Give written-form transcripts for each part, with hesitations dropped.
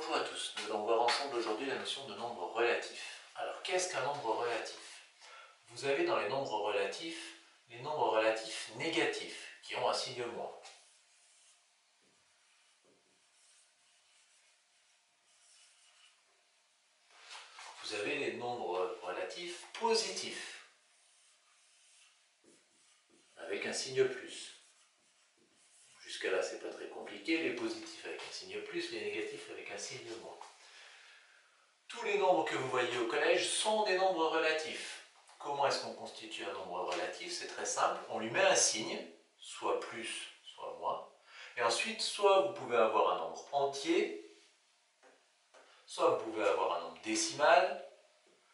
Bonjour à tous, nous allons voir ensemble aujourd'hui la notion de nombre relatif. Alors qu'est-ce qu'un nombre relatif? Vous avez dans les nombres relatifs négatifs qui ont un signe moins. Vous avez les nombres relatifs positifs avec un signe plus. Jusqu'à là c'est pas très compliqué, les positifs avec un signe plus, les négatifs avec un signe moins. Tous les nombres que vous voyez au collège sont des nombres relatifs. Comment est-ce qu'on constitue un nombre relatif? C'est très simple, on lui met un signe, soit plus, soit moins, et ensuite soit vous pouvez avoir un nombre entier, soit vous pouvez avoir un nombre décimal,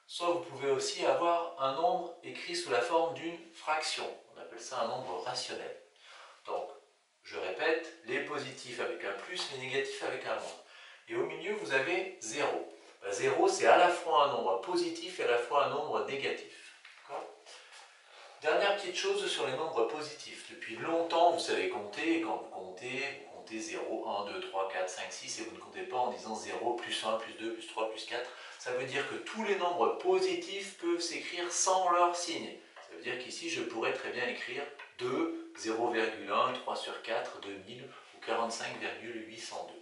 soit vous pouvez aussi avoir un nombre écrit sous la forme d'une fraction. On appelle ça un nombre rationnel. Donc, je répète, les positifs avec un plus, les négatifs avec un moins. Et au milieu, vous avez 0. 0, c'est à la fois un nombre positif et à la fois un nombre négatif. Dernière petite chose sur les nombres positifs. Depuis longtemps, vous savez compter, et quand vous comptez 0, 1, 2, 3, 4, 5, 6, et vous ne comptez pas en disant 0, plus 1, plus 2, plus 3, plus 4. Ça veut dire que tous les nombres positifs peuvent s'écrire sans leur signe. Ça veut dire qu'ici, je pourrais très bien écrire 2, 0,1, 3 sur 4, 2000 ou 45,802. Donc,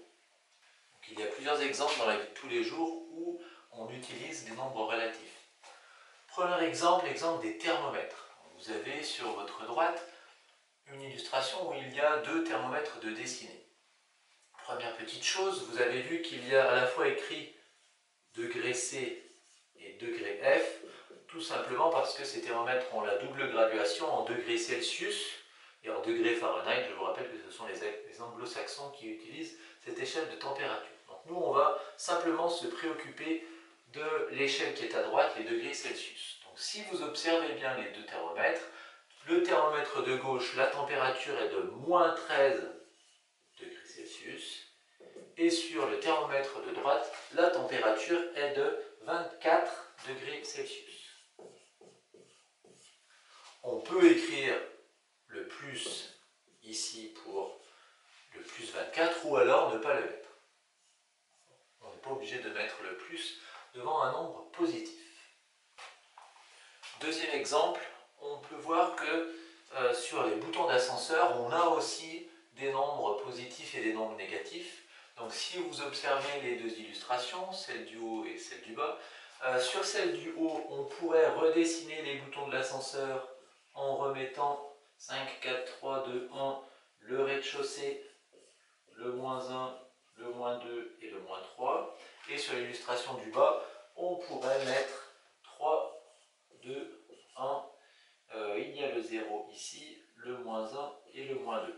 il y a plusieurs exemples dans la vie de tous les jours où on utilise des nombres relatifs. Premier exemple, l'exemple des thermomètres. Vous avez sur votre droite une illustration où il y a deux thermomètres de dessinée. Première petite chose, vous avez vu qu'il y a à la fois écrit degré C et degré F, tout simplement parce que ces thermomètres ont la double graduation en degrés Celsius et en degrés Fahrenheit. Je vous rappelle que ce sont les anglo-saxons qui utilisent cette échelle de température. Donc nous, on va simplement se préoccuper de l'échelle qui est à droite, les degrés Celsius. Donc si vous observez bien les deux thermomètres, le thermomètre de gauche, la température est de moins 13 degrés Celsius, et sur le thermomètre de droite, la température est de 24 degrés Celsius. On peut écrire le plus ici pour le plus 24 ou alors ne pas le mettre. On n'est pas obligé de mettre le plus devant un nombre positif. Deuxième exemple, on peut voir que sur les boutons d'ascenseur, on a aussi des nombres positifs et des nombres négatifs. Donc si vous observez les deux illustrations, celle du haut et celle du bas, sur celle du haut, on pourrait redessiner les boutons de l'ascenseur en remettant 5, 4, 3, 2, 1, le rez-de-chaussée, le -1, le -2 et le -3. Et sur l'illustration du bas, on pourrait mettre 3, 2, 1, il y a le 0 ici, le -1 et le -2.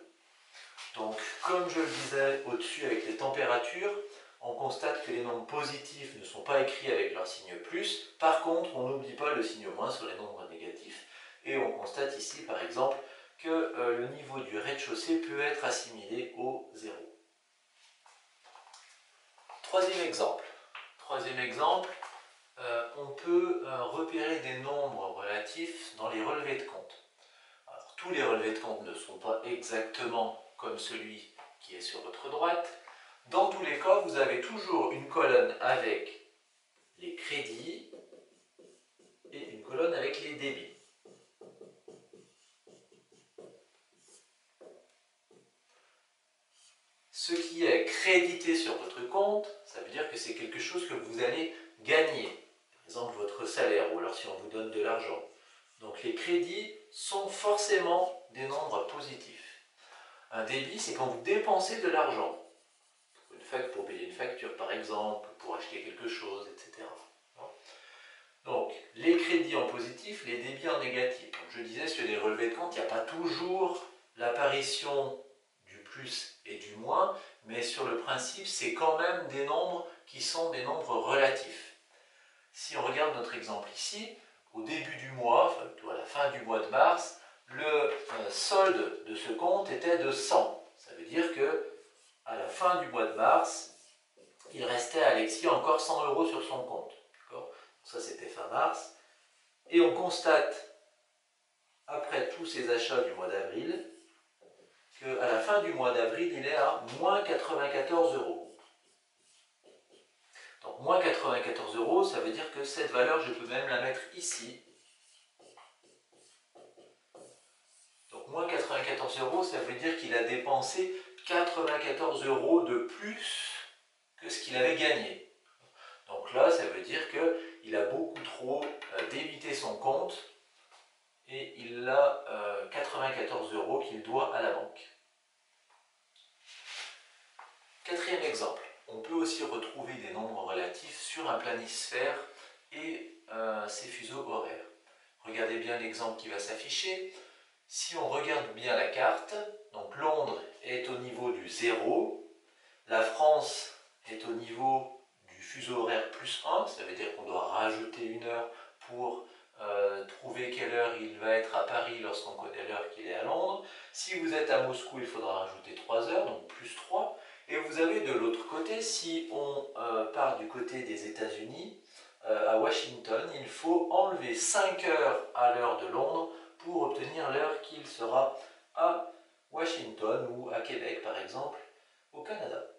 Donc, comme je le disais au-dessus avec les températures, on constate que les nombres positifs ne sont pas écrits avec leur signe plus. Par contre, on n'oublie pas le signe moins sur les nombres négatifs. Et on constate ici, par exemple, que le niveau du rez-de-chaussée peut être assimilé au 0. Troisième exemple. On peut repérer des nombres relatifs dans les relevés de compte. Alors, tous les relevés de compte ne sont pas exactement comme celui qui est sur votre droite. Dans tous les cas, vous avez toujours une colonne avec les crédits et une colonne avec les débits. Ce qui est crédité sur votre compte, ça veut dire que c'est quelque chose que vous allez gagner. Par exemple, votre salaire, ou alors si on vous donne de l'argent. Donc les crédits sont forcément des nombres positifs. Un débit, c'est quand vous dépensez de l'argent. Pour payer une facture, par exemple, pour acheter quelque chose, etc. Donc, les crédits en positif, les débits en négatif. Donc, je disais, sur les relevés de compte, il n'y a pas toujours l'apparition du plus et du moins, mais sur le principe, c'est quand même des nombres qui sont des nombres relatifs. Si on regarde notre exemple ici, au début du mois, enfin plutôt à la fin du mois de mars, le solde de ce compte était de 100. Ça veut dire que à la fin du mois de mars, il restait à Alexis encore 100 € sur son compte. Ça, c'était fin mars. Et on constate, après tous ces achats du mois d'avril, qu'à la fin du mois d'avril, il est à moins 94 €. moins 94 euros, ça veut dire que cette valeur, je peux même la mettre ici. Donc moins 94 euros, ça veut dire qu'il a dépensé 94 euros de plus que ce qu'il avait gagné. Donc là, ça veut dire qu'il a beaucoup trop débité son compte et il a 94 euros qu'il doit à la banque. Quatrième exemple, on peut aussi retrouver des nombres relatifs sur un planisphère et ses fuseaux horaires. Regardez bien l'exemple qui va s'afficher. Si on regarde bien la carte, donc Londres est au niveau du 0, la France est au niveau du fuseau horaire plus 1, ça veut dire qu'on doit rajouter une heure pour trouver quelle heure il va être à Paris lorsqu'on connaît l'heure qu'il est à Londres. Si vous êtes à Moscou, il faudra rajouter 3 heures, donc plus 3. Et vous avez de l'autre côté, si on part du côté des États-Unis, à Washington, il faut enlever 5 heures à l'heure de Londres pour obtenir l'heure qu'il sera à Washington ou à Québec par exemple, au Canada.